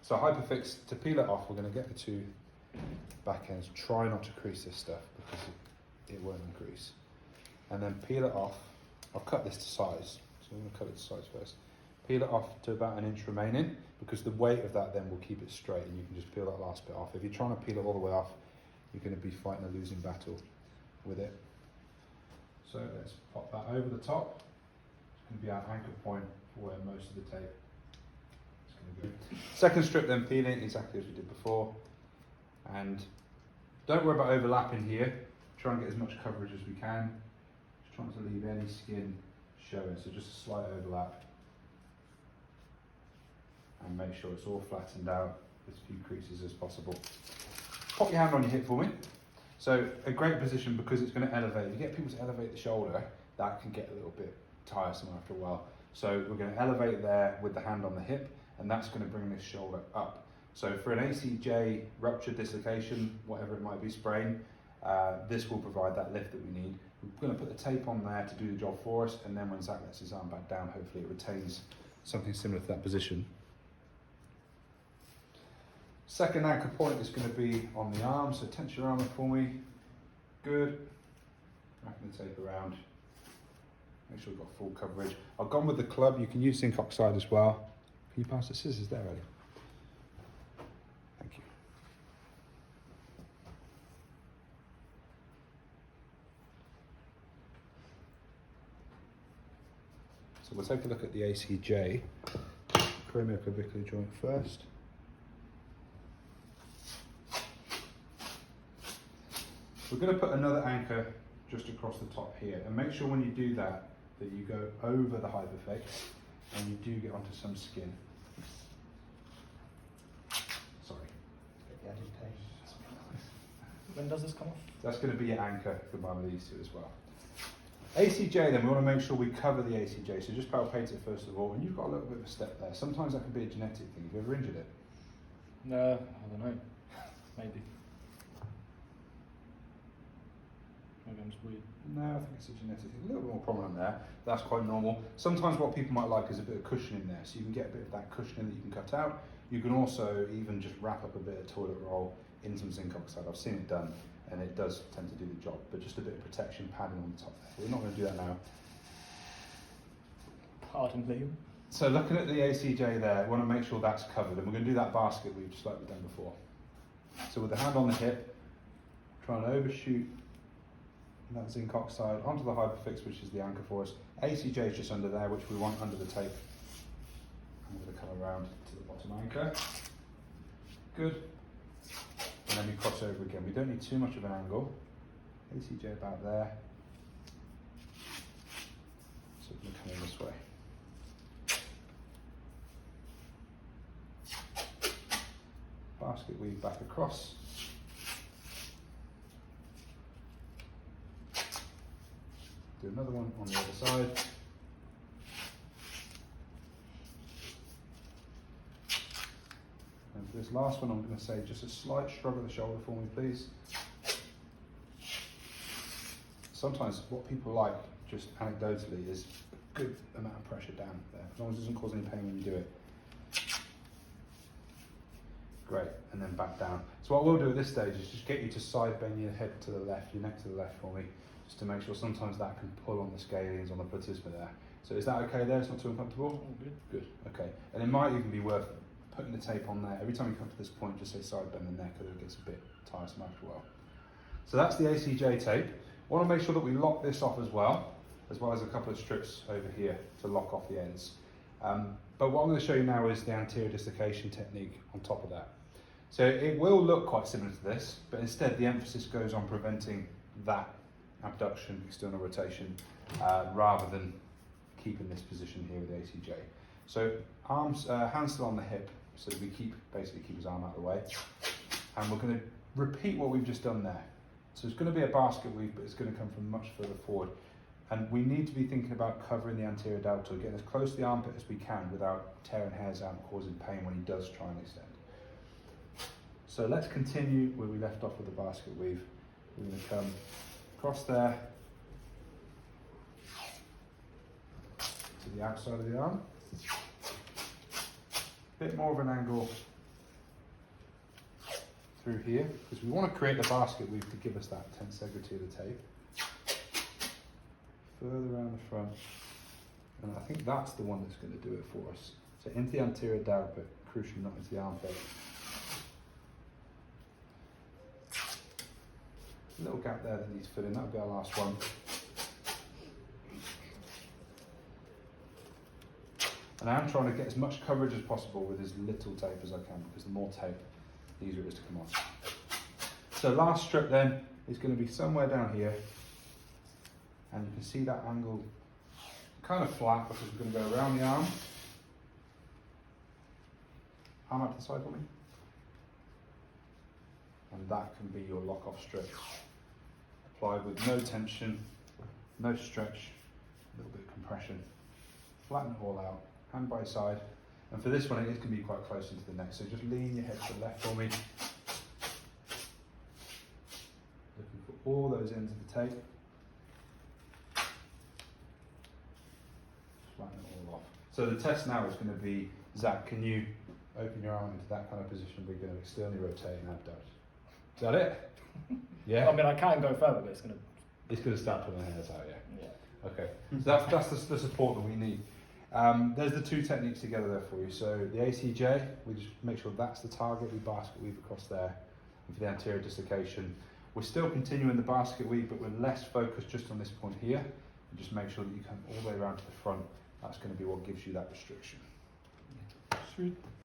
So hyperfix, to peel it off, we're going to get the two back ends. Try not to crease this stuff because it won't increase. And then peel it off. I'll cut this to size, so I'm going to cut it to size first. Peel it off to about 1 inch remaining, because the weight of that then will keep it straight and you can just peel that last bit off. If you're trying to peel it all the way off, you're going to be fighting a losing battle with it. So let's pop that over the top. It's going to be our anchor point for where most of the tape is going to go. Second strip then, peeling exactly as we did before. And don't worry about overlapping here. Try and get as much coverage as we can. Just trying to leave any skin showing, so just a slight overlap. And make sure it's all flattened out, as few creases as possible. Pop your hand on your hip for me. So a great position because it's going to elevate. If you get people to elevate the shoulder, that can get a little bit tiresome after a while. So we're going to elevate there with the hand on the hip, and that's going to bring this shoulder up. So for an ACJ rupture, dislocation, whatever it might be, sprain, this will provide that lift that we need. We're going to put the tape on there to do the job for us, and then when Zach lets his arm back down, hopefully it retains something similar to that position. Second anchor point is going to be on the arm, so tension your arm up for me. Good. Wrapping the tape around. Make sure we've got full coverage. I've gone with the club. You can use zinc oxide as well. Can you pass the scissors there, Ellie? Thank you. So we'll take a look at the ACJ, acromiclavicular joint first. We're going to put another anchor just across the top here, and make sure when you do that, that you go over the hyperfix and you do get onto some skin. Sorry. When does this come off? That's going to be your anchor for one of these two as well. ACJ then, we want to make sure we cover the ACJ, so just palpate it first of all, and you've got a little bit of a step there. Sometimes that can be a genetic thing. Have you ever injured it? No, I don't know. Maybe. Maybe I'm just weird. No, I think it's a genetic thing. A little bit more prominent there. That's quite normal. Sometimes what people might like is a bit of cushion in there, so you can get a bit of that cushioning that you can cut out. You can also even just wrap up a bit of toilet roll in some zinc oxide. I've seen it done, and it does tend to do the job, but just a bit of protection padding on the top there. We're not going to do that now. Pardon me. So looking at the ACJ there, we want to make sure that's covered, and we're going to do that basket we've just like we've done before. So with the hand on the hip, try and overshoot that zinc oxide onto the hyperfix, which is the anchor for us. ACJ is just under there, which we want under the tape. I'm going to come around to the bottom anchor. Good. And then we cross over again. We don't need too much of an angle. ACJ about there. So we're going to come in this way. Basket weave back across. Do another one on the other side. And for this last one, I'm going to say just a slight shrug of the shoulder for me, please. Sometimes what people like, just anecdotally, is a good amount of pressure down there, as long as it doesn't cause any pain when you do it. Great, and then back down. So what we'll do at this stage is just get you to side bend your head to the left, your neck to the left for me, just to make sure. Sometimes that can pull on the scalenes on the platysma there. So is that okay there? It's not too uncomfortable? Oh, good. Good, okay. And it might even be worth putting the tape on there. Every time you come to this point, just say side bend the neck, because it gets a bit tiresome after a while. So that's the ACJ tape. I want to make sure that we lock this off as well as a couple of strips over here to lock off the ends. But what I'm going to show you now is the anterior dislocation technique on top of that. So it will look quite similar to this, but instead the emphasis goes on preventing that abduction, external rotation, rather than keeping this position here with the ACJ. So hands still on the hip, so that we basically keep his arm out of the way. And we're going to repeat what we've just done there. So it's going to be a basket weave, but it's going to come from much further forward. And we need to be thinking about covering the anterior deltoid, getting as close to the armpit as we can without tearing hairs out and causing pain when he does try and extend. So let's continue where we left off with the basket weave. We're going to come across there to the outside of the arm. Bit more of an angle through here because we want to create the basket weave to give us that tensegrity of the tape. Further around the front, and I think that's the one that's going to do it for us. So into the anterior darabit, crucially not into the armpit. A little gap there that needs filling, that'll be our last one. And I am trying to get as much coverage as possible with as little tape as I can, because the more tape, the easier it is to come off. So last strip then is going to be somewhere down here, and you can see that angle kind of flat because we're going to go around the arm. Arm out to the side for me. And that can be your lock-off strip. Applied with no tension, no stretch, a little bit of compression. Flatten it all out, hand by side. And for this one, it is going to be quite close into the neck, so just lean your head to the left for me. Looking for all those ends of the tape. Flatten it all off. So the test now is going to be, Zach, can you open your arm into that kind of position? We're going to externally rotate and abduct. Is that it? Yeah? I mean, I can go further, but it's going to... It's going to start pulling the hairs out, yeah? Yeah. Okay, so that's the support that we need. There's the two techniques together there for you. So the ACJ, we just make sure that's the target, we basket weave across there. And for the anterior dislocation, we're still continuing the basket weave, but we're less focused just on this point here. And just make sure that you come all the way around to the front. That's going to be what gives you that restriction. Sweet.